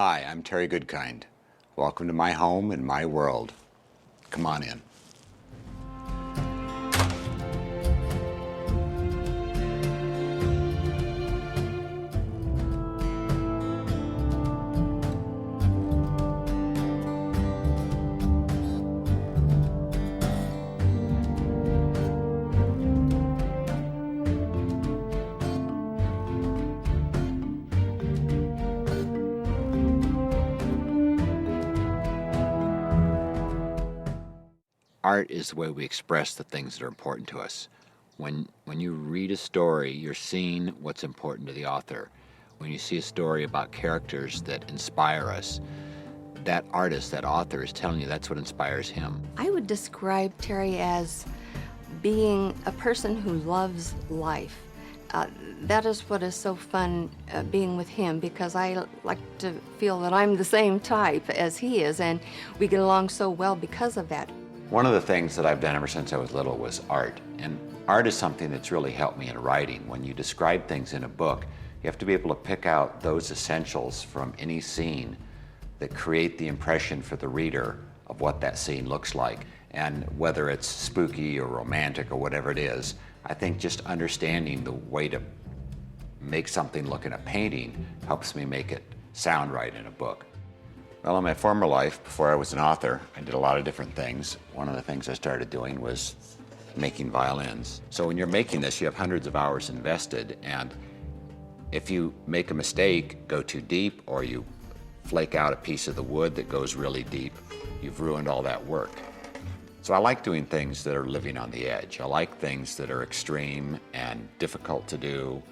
Hi, I'm Terry Goodkind. Welcome to my home and my world. Come on in. Art is the way we express the things that are important to us. When you read a story, you're seeing what's important to the author. When you see a story about characters that inspire us, that artist, that author is telling you that's what inspires him. I would describe Terry as being a person who loves life. That is what is so fun being with him, because I like to feel that I'm the same type as he is, and we get along so well because of that. One of the things that I've done ever since I was little was art. And art is something that's really helped me in writing. When you describe things in a book, you have to be able to pick out those essentials from any scene that create the impression for the reader of what that scene looks like. And whether it's spooky or romantic or whatever it is, I think just understanding the way to make something look in a painting helps me make it sound right in a book. Well, in my former life, before I was an author, I did a lot of different things. One of the things I started doing was making violins. So when you're making this, you have hundreds of hours invested, and if you make a mistake, go too deep, or you flake out a piece of the wood that goes really deep, you've ruined all that work. So I like doing things that are living on the edge. I like things that are extreme and difficult to do,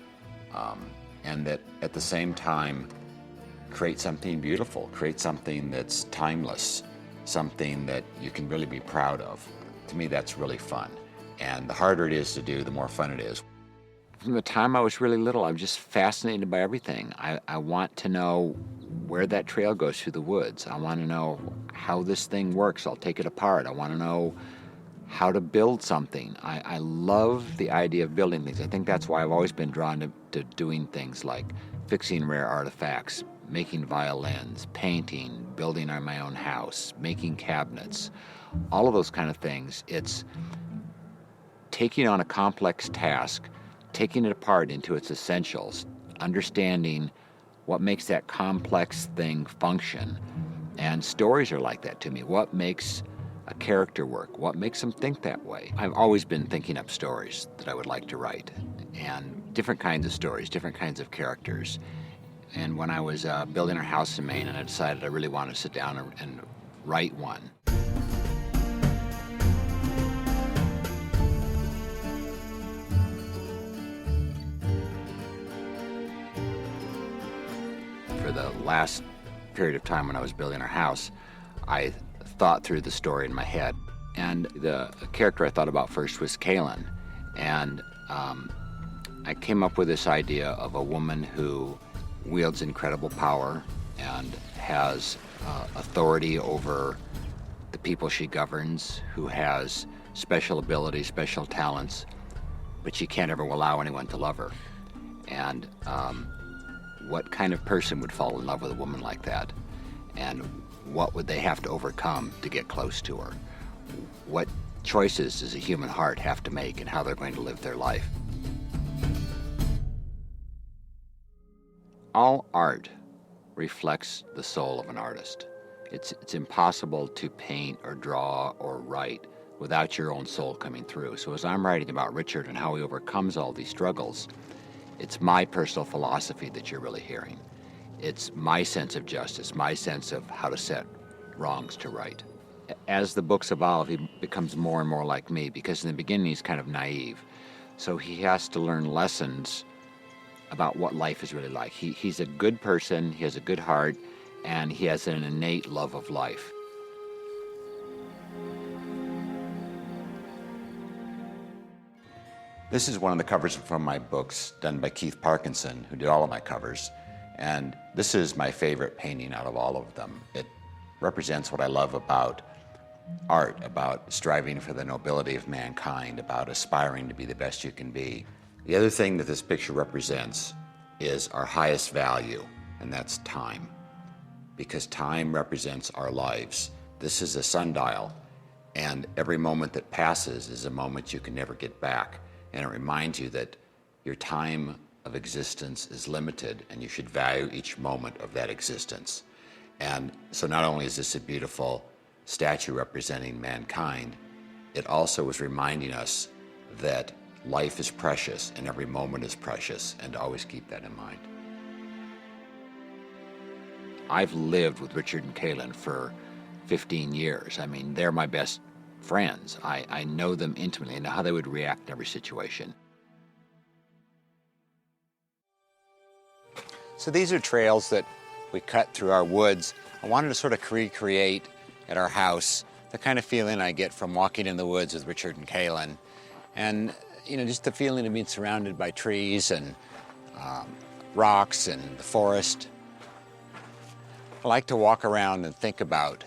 and that at the same time create something beautiful, create something that's timeless, something that you can really be proud of. To me, that's really fun. And the harder it is to do, the more fun it is. From the time I was really little, I'm just fascinated by everything. I want to know where that trail goes through the woods. I want to know how this thing works. I'll take it apart. I want to know how to build something. I love the idea of building things. I think that's why I've always been drawn to doing things like fixing rare artifacts, making violins, painting, building on my own house, making cabinets, all of those kind of things. It's taking on a complex task, taking it apart into its essentials, understanding what makes that complex thing function. And stories are like that to me. What makes a character work? What makes them think that way? I've always been thinking up stories that I would like to write, and different kinds of stories, different kinds of characters. And when I was building our house in Maine, and I decided I really wanted to sit down and write one. For the last period of time when I was building our house, I thought through the story in my head. And the character I thought about first was Kaylin. And I came up with this idea of a woman who wields incredible power and has authority over the people she governs, who has special abilities, special talents, but she can't ever allow anyone to love her. And what kind of person would fall in love with a woman like that? And what would they have to overcome to get close to her? What choices does a human heart have to make in how they're going to live their life? All art reflects the soul of an artist. It's impossible to paint or draw or write without your own soul coming through. So as I'm writing about Richard and how he overcomes all these struggles, it's my personal philosophy that you're really hearing. It's my sense of justice, my sense of how to set wrongs to right. As the books evolve, he becomes more and more like me, because in the beginning he's kind of naive. So he has to learn lessons about what life is really like. He's a good person, he has a good heart, and he has an innate love of life. This is one of the covers from my books done by Keith Parkinson, who did all of my covers. And this is my favorite painting out of all of them. It represents what I love about art, about striving for the nobility of mankind, about aspiring to be the best you can be. The other thing that this picture represents is our highest value, and that's time. because time represents our lives. This is a sundial, and every moment that passes is a moment you can never get back. And it reminds you that your time of existence is limited, and you should value each moment of that existence. And so not only is this a beautiful statue representing mankind, it also is reminding us that life is precious and every moment is precious, and to always keep that in mind. I've lived with Richard and Kaylin for 15 years. I mean, they're my best friends. I know them intimately. I know how they would react in every situation. So these are trails that we cut through our woods. I wanted to sort of recreate at our house the kind of feeling I get from walking in the woods with Richard and Kaylin. And, you know, just the feeling of being surrounded by trees and rocks and the forest. I like to walk around and think about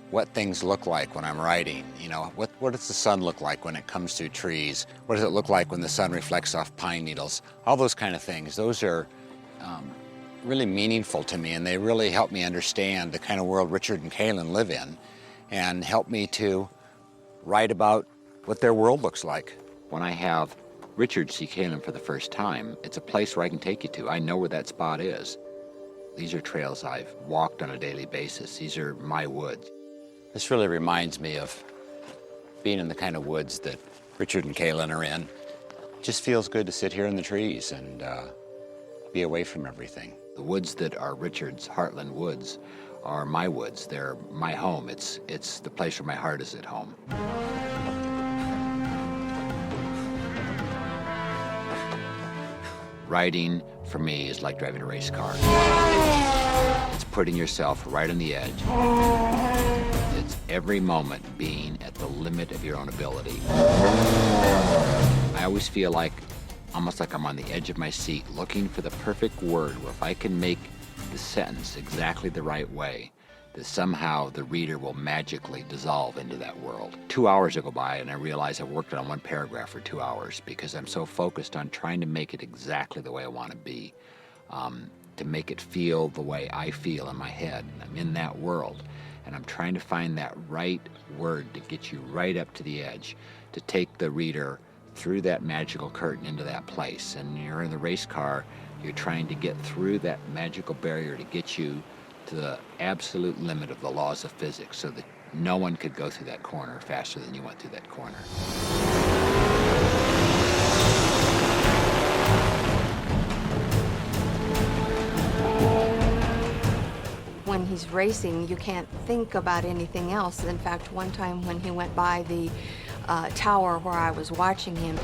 what things look like when I'm writing. You know, what does the sun look like when it comes through trees? What does it look like when the sun reflects off pine needles? All those kind of things. Those are really meaningful to me, and they really help me understand the kind of world Richard and Kaylin live in, and help me to write about what their world looks like. When I have Richard see Kaylin for the first time, it's a place where I can take you to. I know where that spot is. These are trails I've walked on a daily basis. These are my woods. This really reminds me of being in the kind of woods that Richard and Kaylin are in. It just feels good to sit here in the trees and be away from everything. The woods that are Richard's Heartland woods are my woods. They're my home. It's the place where my heart is at home. Writing, for me, is like driving a race car. It's putting yourself right on the edge. It's every moment being at the limit of your own ability. I always feel like, almost like I'm on the edge of my seat, looking for the perfect word where if I can make the sentence exactly the right way, that somehow the reader will magically dissolve into that world. 2 hours will go by and I realize I've worked on one paragraph for 2 hours because I'm so focused on trying to make it exactly the way I want to be, to make it feel the way I feel in my head. And I'm in that world, and I'm trying to find that right word to get you right up to the edge, to take the reader through that magical curtain into that place. And you're in the race car, you're trying to get through that magical barrier to get you to the absolute limit of the laws of physics so that no one could go through that corner faster than you went through that corner. When he's racing, you can't think about anything else. In fact, one time when he went by the tower where I was watching him,